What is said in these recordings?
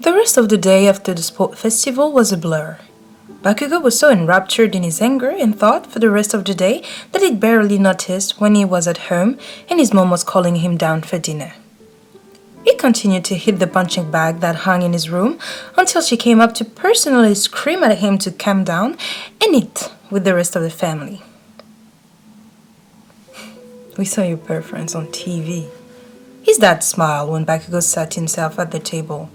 The rest of the day after the sport festival was a blur. Bakugo was so enraptured in his anger and thought for the rest of the day that he'd barely noticed when he was at home and his mom was calling him down for dinner. He continued to hit the punching bag that hung in his room until she came up to personally scream at him to calm down and eat with the rest of the family. "We saw your preference on TV." His dad smiled when Bakugo sat himself at the table.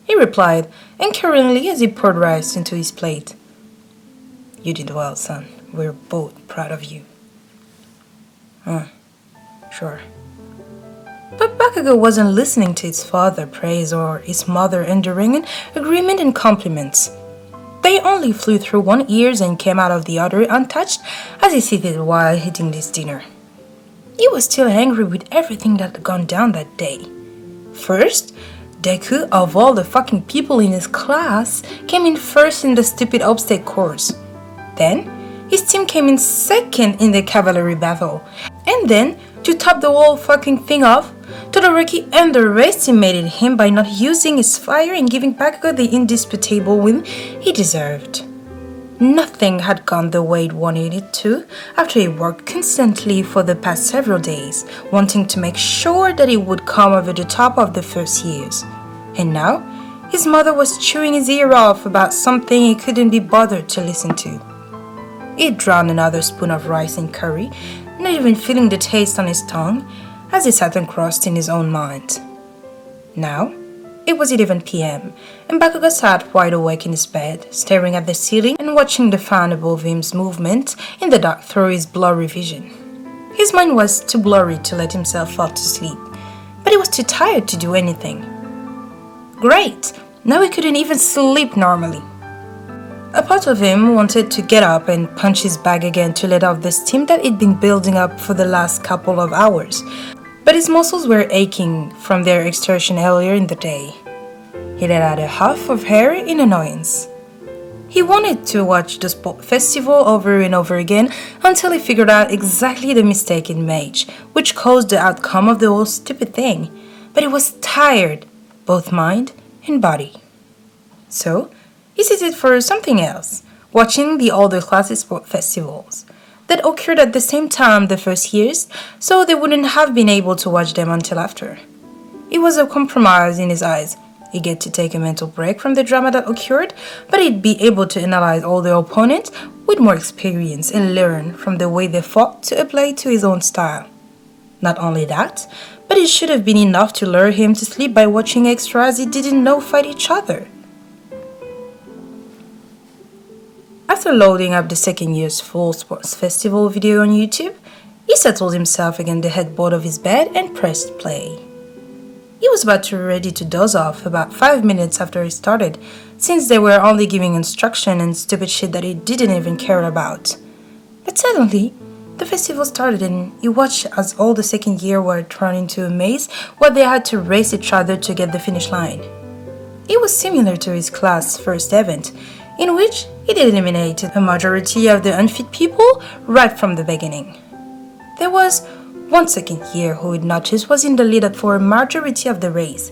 He replied encouragingly as he poured rice into his plate. "You did well, son. We're both proud of you." Sure. But Bakugo wasn't listening to his father praise or his mother enduring agreement and compliments. They only flew through one ear and came out of the other untouched as he seated while eating his dinner. He was still angry with everything that had gone down that day. First, Deku, of all the fucking people in his class, came in first in the stupid obstacle course. Then, his team came in second in the cavalry battle. And then, to top the whole fucking thing off, Todoroki underestimated him by not using his fire and giving Bakugo the indisputable win he deserved. Nothing had gone the way it wanted it to after he worked constantly for the past several days, wanting to make sure that he would come over the top of the first years. And now, his mother was chewing his ear off about something he couldn't be bothered to listen to. He drowned another spoon of rice in curry, not even feeling the taste on his tongue, as he sat engrossed in his own mind. Now, it was 11 p.m., and Bakugo sat wide awake in his bed, staring at the ceiling and watching the fan above him's movement in the dark through his blurry vision. His mind was too blurry to let himself fall to sleep, but he was too tired to do anything. Great! Now he couldn't even sleep normally. A part of him wanted to get up and punch his bag again to let off the steam that he'd been building up for the last couple of hours, but his muscles were aching from their exertion earlier in the day. He let out a huff of air in annoyance. He wanted to watch the sport festival over and over again until he figured out exactly the mistake he made, which caused the outcome of the whole stupid thing. But he was tired, both mind and body. So, he settled for something else, watching the older classes sport festivals that occurred at the same time the first years, so they wouldn't have been able to watch them until after. It was a compromise in his eyes. He'd get to take a mental break from the drama that occurred, but he'd be able to analyze all the opponents with more experience and learn from the way they fought to apply it to his own style. Not only that, but it should have been enough to lure him to sleep by watching extras he didn't know fight each other. After loading up the second year's full sports festival video on YouTube, he settled himself against the headboard of his bed and pressed play. He was about to ready to doze off about 5 minutes after he started, since they were only giving instruction and stupid shit that he didn't even care about. But suddenly, the festival started and he watched as all the second year were thrown into a maze where they had to race each other to get the finish line. It was similar to his class' first event, in which it eliminated a majority of the unfit people right from the beginning. There was one second year who he'd noticed was in the lead for a majority of the race,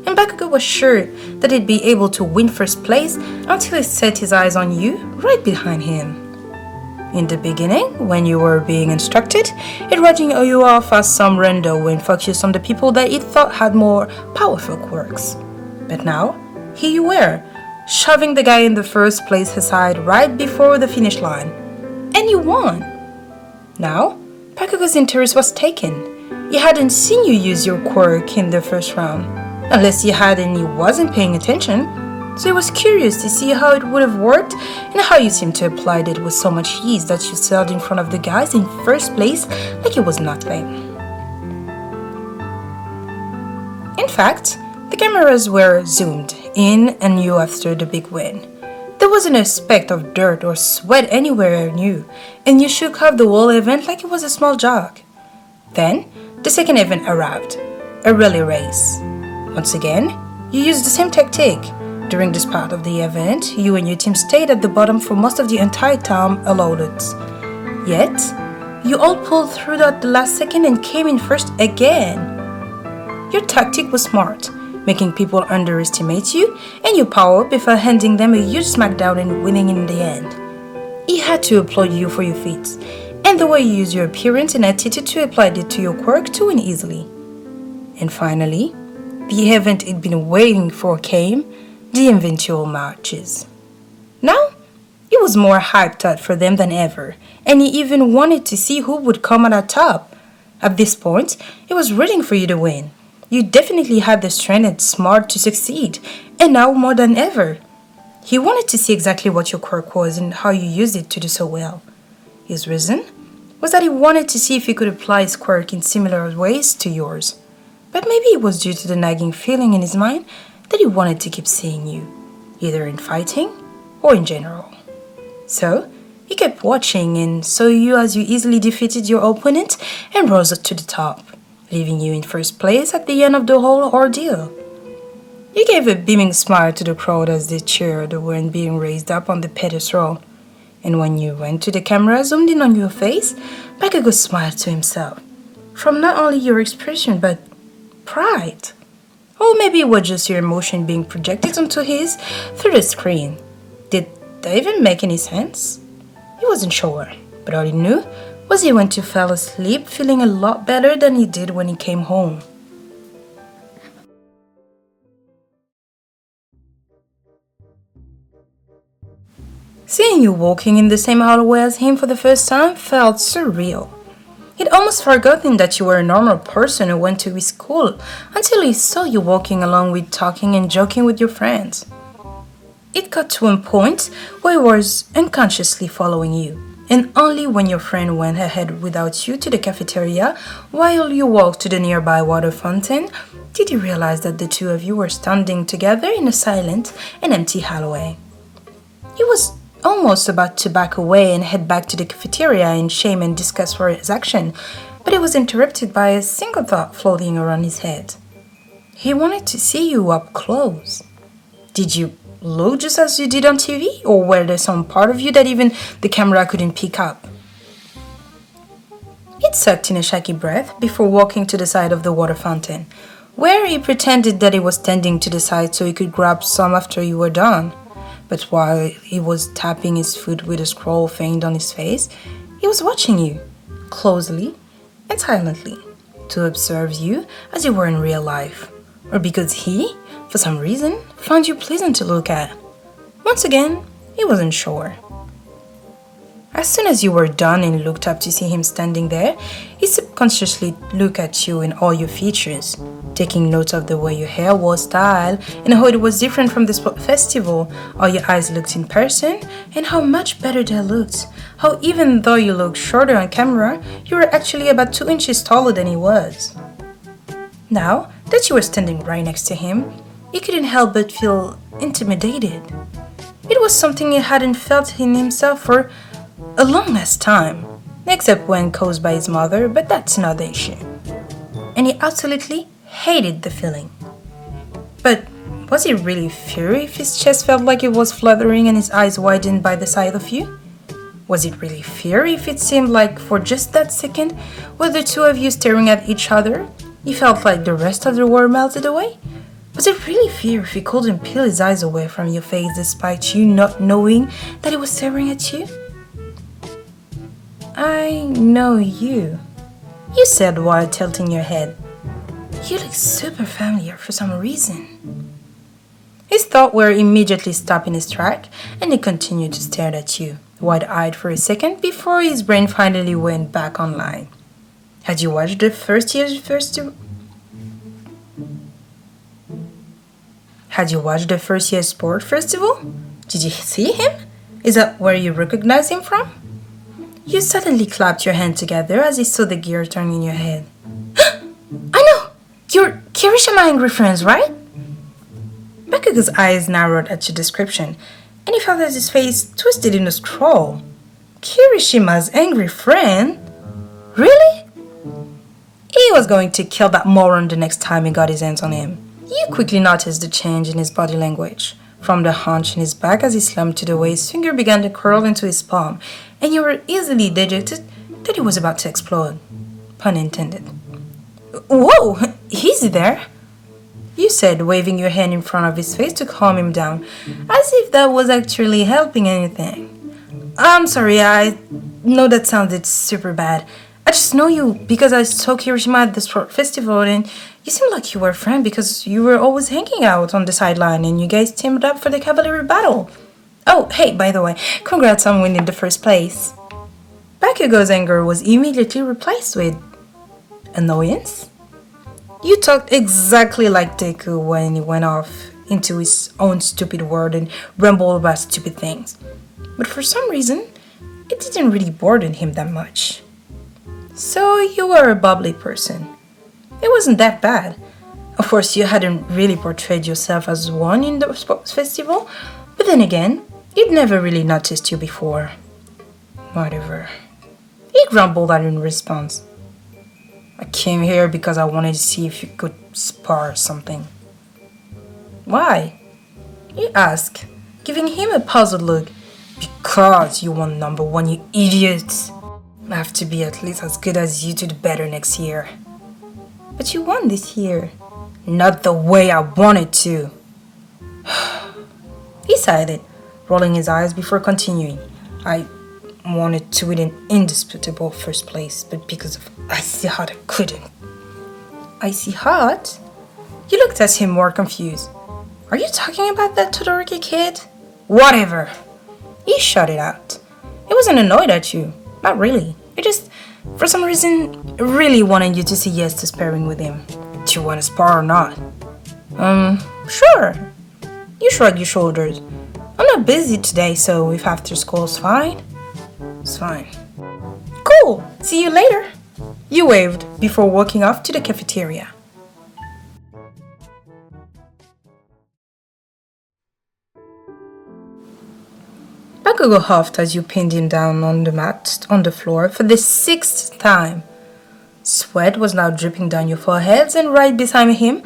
and Bakugo was sure that he'd be able to win first place until he set his eyes on you right behind him. In the beginning, when you were being instructed, it writing you off as some rando and focused on the people that he thought had more powerful quirks. But now, here you were, shoving the guy in the first place aside right before the finish line. And you won! Now, Bakugo's interest was taken. He hadn't seen you use your quirk in the first round, unless he had and he wasn't paying attention, so he was curious to see how it would have worked and how you seemed to apply it with so much ease that you sailed in front of the guys in first place like it was nothing. In fact, the cameras were zoomed in and you after the big win. There wasn't a speck of dirt or sweat anywhere near you, and you shook off the whole event like it was a small jog. Then, the second event arrived, a relay race. Once again, you used the same tactic. During this part of the event, you and your team stayed at the bottom for most of the entire time allotted. Yet, you all pulled through at the last second and came in first again. Your tactic was smart. making people underestimate you and your power before handing them a huge smackdown and winning in the end. He had to applaud you for your feats, and the way you use your appearance and attitude to apply it to your quirk to win easily. And finally, the event he'd been waiting for came, the eventual matches. Now, it was more hyped up for them than ever, and he even wanted to see who would come out on top. At this point, he was rooting for you to win. You definitely had the strength and smart to succeed, and now more than ever. He wanted to see exactly what your quirk was and how you used it to do so well. His reason was that he wanted to see if he could apply his quirk in similar ways to yours. But maybe it was due to the nagging feeling in his mind that he wanted to keep seeing you, either in fighting or in general. So, he kept watching and saw you as you easily defeated your opponent and rose to the top, leaving you in first place at the end of the whole ordeal. You gave a beaming smile to the crowd as they cheered when being raised up on the pedestal. And when you went to the camera zoomed in on your face, Bakugo smiled to himself. From not only your expression, but pride. Or maybe it was just your emotion being projected onto his through the screen. Did that even make any sense? He wasn't sure, but all he knew was he went to fall asleep feeling a lot better than he did when he came home. Seeing you walking in the same hallway as him for the first time felt surreal. He'd almost forgotten that you were a normal person who went to his school until he saw you walking along with talking and joking with your friends. It got to a point where he was unconsciously following you, and only when your friend went ahead without you to the cafeteria while you walked to the nearby water fountain did he realize that the two of you were standing together in a silent and empty hallway. He was almost about to back away and head back to the cafeteria in shame and disgust for his action, but it was interrupted by a single thought floating around his head. He wanted to see you up close. Did you look just as you did on TV, or were there some part of you that even the camera couldn't pick up? He sucked in a shaky breath before walking to the side of the water fountain, where he pretended that he was standing to the side so he could grab some after you were done. But while he was tapping his foot with a scroll feigned on his face, he was watching you, closely and silently, to observe you as you were in real life, or because he, for some reason, found you pleasant to look at. Once again, he wasn't sure. As soon as you were done and looked up to see him standing there, he subconsciously looked at you in all your features, taking note of the way your hair was styled and how it was different from the festival, how your eyes looked in person, and how much better they looked, how even though you looked shorter on camera, you were actually about 2 inches taller than he was. Now that you were standing right next to him, he couldn't help but feel intimidated. It was something he hadn't felt in himself for a long last time, except when caused by his mother, but that's another issue. And he absolutely hated the feeling. But was he really furious if his chest felt like it was fluttering and his eyes widened by the sight of you? Was it really fear if it seemed like for just that second, with the two of you staring at each other, he felt like the rest of the world melted away? Was it really fear if he couldn't peel his eyes away from your face despite you not knowing that he was staring at you? I know you, you said while tilting your head. You look super familiar for some reason. His thoughts were immediately stopped in his track, and he continued to stare at you, wide-eyed for a second before his brain finally went back online. Had you watched the first year's festival? Had you watched the first year's sport festival? Did you see him? Is that where you recognize him from? You suddenly clapped your hands together as you saw the gear turn in your head. I know! You're Kirishima Angry Friends, right? Bakugo's eyes narrowed at your description, and he felt that his face twisted in a scroll. Kirishima's angry friend? Really? He was going to kill that moron the next time he got his hands on him. You quickly noticed the change in his body language, from the hunch in his back as he slumped to the way his finger began to curl into his palm, and you were easily dejected that he was about to explode. Pun intended. Whoa! Easy there! you said, waving your hand in front of his face to calm him down, as if that was actually helping anything. I'm sorry, I know that sounded super bad. I just know you because I saw Kirishima at the sport festival and you seemed like you were a friend because you were always hanging out on the sideline and you guys teamed up for the cavalry battle. Oh, hey, by the way, congrats on winning the first place. Bakugo's anger was immediately replaced with annoyance. You talked exactly like Deku when he went off into his own stupid world and rambled about stupid things. But for some reason, it didn't really burden him that much. So you were a bubbly person. It wasn't that bad. Of course, you hadn't really portrayed yourself as one in the sports festival, but then again, you'd never really noticed you before. Whatever. He grumbled out in response. I came here because I wanted to see if you could spar something. Why? He asked, giving him a puzzled look. Because you won number one, you idiots. I have to be at least as good as you to do better next year. But you won this year. Not the way I wanted to. He sighed, rolling his eyes before continuing. I wanted to win an indisputable first place, but because of Icy Hot I couldn't. Icy Hot? You looked at him more confused. Are you talking about that Todoroki kid? Whatever. He shut it out. He wasn't annoyed at you. Not really. He just, for some reason, really wanted you to say yes to sparring with him. Do you want to spar or not? Sure. You shrug your shoulders. I'm not busy today, so if after school's fine, it's fine. Cool. See you later. You waved before walking off to the cafeteria. Bakugo huffed as you pinned him down on the mat on the floor for the 6th time. Sweat was now dripping down your foreheads and right beside him,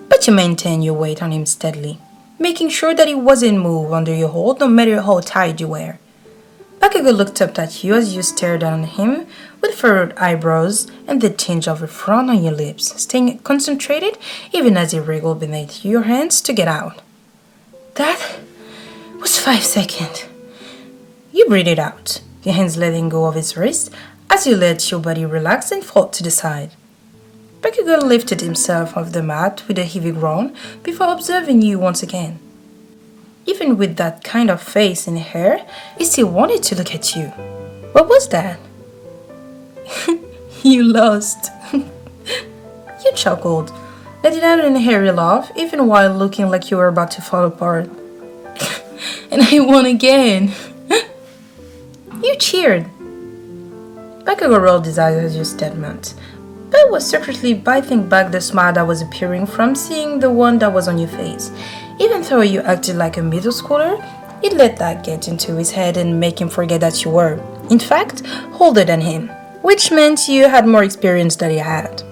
but you maintained your weight on him steadily, making sure that he wasn't moved under your hold no matter how tight you were. Bakugo looked up at you as you stared down at him with furrowed eyebrows and the tinge of a frown on your lips, staying concentrated even as he wriggled beneath your hands to get out. That was 5 seconds. You breathed out, your hands letting go of his wrist as you let your body relax and fall to the side. Bakugo lifted himself off the mat with a heavy groan before observing you once again. Even with that kind of face and hair, he still wanted to look at you. What was that? You lost. You chuckled, letting out an hairy laugh even while looking like you were about to fall apart. And I won again. You cheered. Bakugo rolled his eyes at your statement, but was secretly biting back the smile that was appearing from seeing the one that was on your face. Even though you acted like a middle schooler, it let that get into his head and make him forget that you were, in fact, older than him, which meant you had more experience than he had.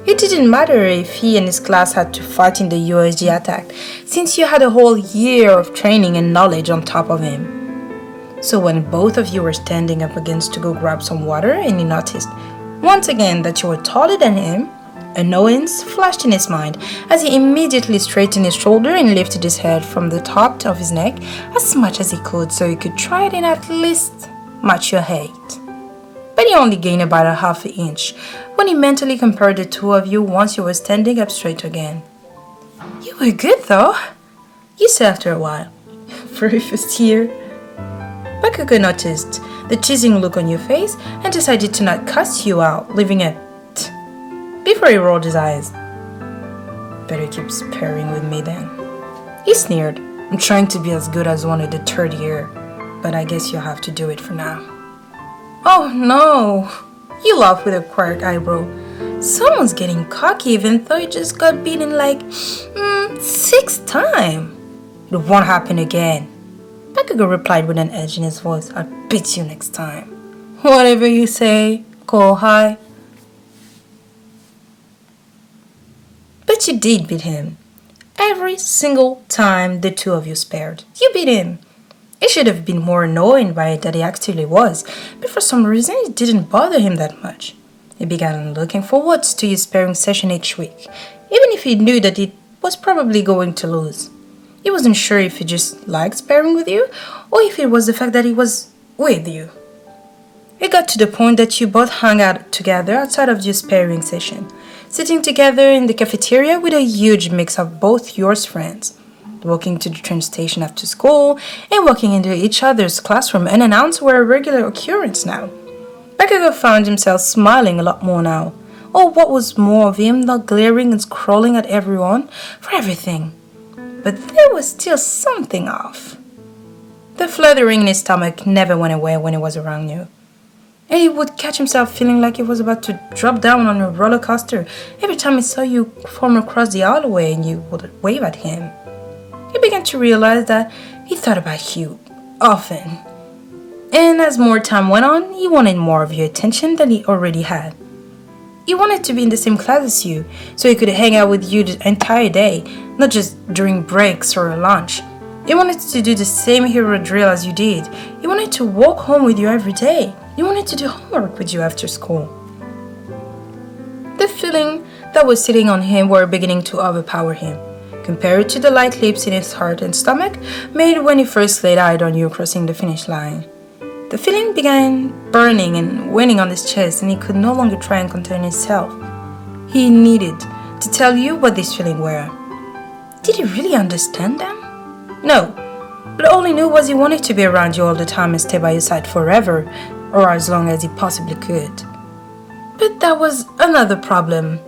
It didn't matter if he and his class had to fight in the USG attack, since you had a whole year of training and knowledge on top of him. So when both of you were standing up against to go grab some water and he noticed, once again, that you were taller than him, annoyance flashed in his mind as he immediately straightened his shoulder and lifted his head from the top of his neck as much as he could so he could try and at least match your height. But he only gained about a half an inch when he mentally compared the two of you once you were standing up straight again. You were good though, you said after a while. For your first year. Bakugo noticed the teasing look on your face and decided to not cuss you out, leaving it before he rolled his eyes. Better keep sparring with me then. He sneered. I'm trying to be as good as one of the 3rd year, but I guess you'll have to do it for now. Oh no! You laughed with a quirk eyebrow. Someone's getting cocky even though you just got beaten like 6th time. It won't happen again. Bakugo replied with an edge in his voice. I'll beat you next time. Whatever you say, Kohai. But you did beat him. Every single time the two of you sparred, you beat him. It should have been more annoying by it that he actually was, but for some reason it didn't bother him that much. He began looking forward to his sparring session each week, even if he knew that it was probably going to lose. He wasn't sure if he just liked sparring with you or if it was the fact that he was with you. It got to the point that you both hung out together outside of your sparring session, sitting together in the cafeteria with a huge mix of both your friends, walking to the train station after school and walking into each other's classroom unannounced were a regular occurrence now. Bakugo found himself smiling a lot more now, or what was more of him not glaring and scrolling at everyone for everything. But there was still something off. The fluttering in his stomach never went away when he was around you. And he would catch himself feeling like he was about to drop down on a roller coaster every time he saw you form across the alleyway and you would wave at him. He began to realize that he thought about you often. And as more time went on, he wanted more of your attention than he already had. He wanted to be in the same class as you, so he could hang out with you the entire day, not just during breaks or lunch. He wanted to do the same hero drill as you did. He wanted to walk home with you every day. He wanted to do homework with you after school. The feeling that was sitting on him were beginning to overpower him, compared to the light leaps in his heart and stomach made when he first laid eyes on you crossing the finish line. The feeling began burning and winning on his chest, and he could no longer try and contain himself. He needed to tell you what this feeling were. Did he really understand them? No, but all he knew was he wanted to be around you all the time and stay by your side forever, or as long as he possibly could. But that was another problem.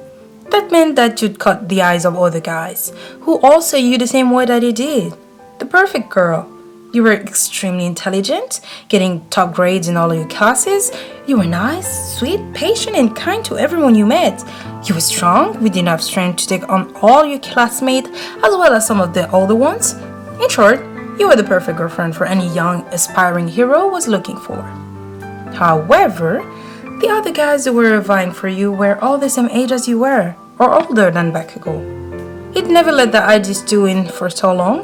That meant that you'd caught the eyes of other guys, who all saw you the same way that he did. The perfect girl. You were extremely intelligent, getting top grades in all of your classes. You were nice, sweet, patient, and kind to everyone you met. You were strong, with enough strength to take on all your classmates, as well as some of the older ones. In short, you were the perfect girlfriend for any young, aspiring hero was looking for. However, the other guys who were vying for you were all the same age as you were, or older than Bakugo. He'd never let the idea stew in for so long,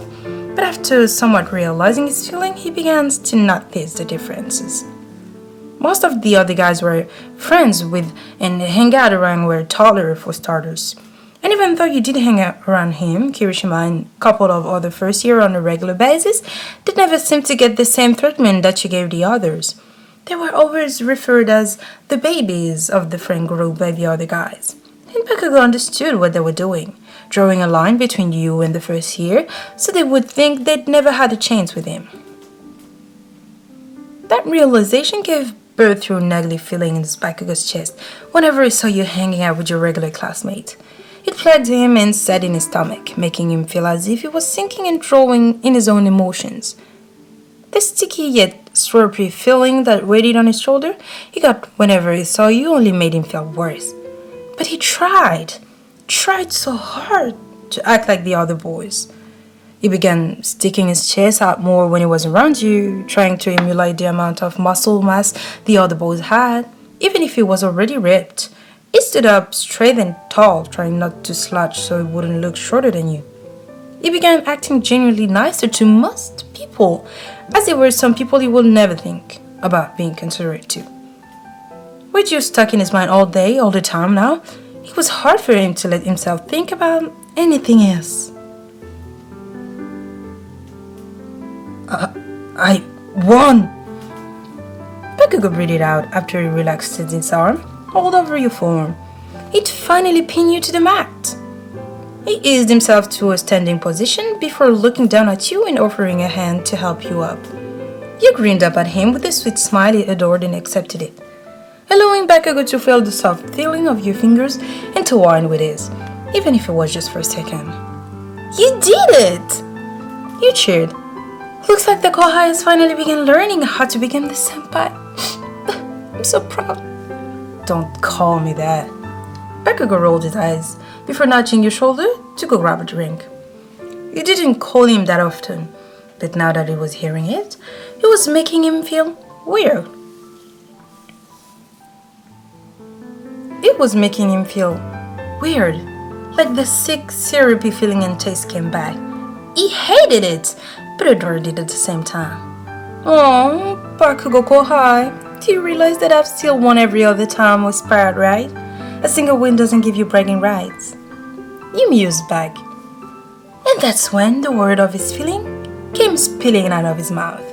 but after somewhat realizing his feeling, he began to notice the differences. Most of the other guys were friends with and hang out around were taller for starters. And even though you did hang out around him, Kirishima and a couple of other first year on a regular basis, they never seemed to get the same treatment that you gave the others. They were always referred as the babies of the friend group by the other guys. And Bakugo understood what they were doing, drawing a line between you and the first year so they would think they'd never had a chance with him. That realization gave birth to an ugly feeling in Bakugo's chest whenever he saw you hanging out with your regular classmate. It plagued him and sat in his stomach, making him feel as if he was sinking and drowning in his own emotions. The sticky yet slurpy feeling that waited on his shoulder he got whenever he saw you only made him feel worse. But he tried so hard to act like the other boys. He began sticking his chest out more when he was around you, trying to emulate the amount of muscle mass the other boys had, even if he was already ripped. He stood up straight and tall, trying not to slouch so he wouldn't look shorter than you. He began acting genuinely nicer to most people, as there were some people he would never think about being considerate to. With you stuck in his mind all day, all the time now, it was hard for him to let himself think about anything else. I won! Bakugo breathed out after he relaxed his arm all over your form. It finally pinned you to the mat. He eased himself to a standing position before looking down at you and offering a hand to help you up. You grinned up at him with a sweet smile he adored and accepted it, allowing Bakugo to feel the soft feeling of your fingers and to whine with his, even if it was just for a second. You did it! You cheered. Looks like the Kohai has finally begun learning how to become the senpai. I'm so proud. Don't call me that. Bakugo rolled his eyes before nudging your shoulder to go grab a drink. You didn't call him that often, but now that he was hearing it, it was making him feel weird. It was making him feel weird, like the sick, syrupy feeling and taste came back. He hated it, but adored it at the same time. Oh, Bakugo Kohai, do you realize that I've still won every other time with Spirit, right? A single win doesn't give you bragging rights. You mused back. And that's when the word of his feeling came spilling out of his mouth.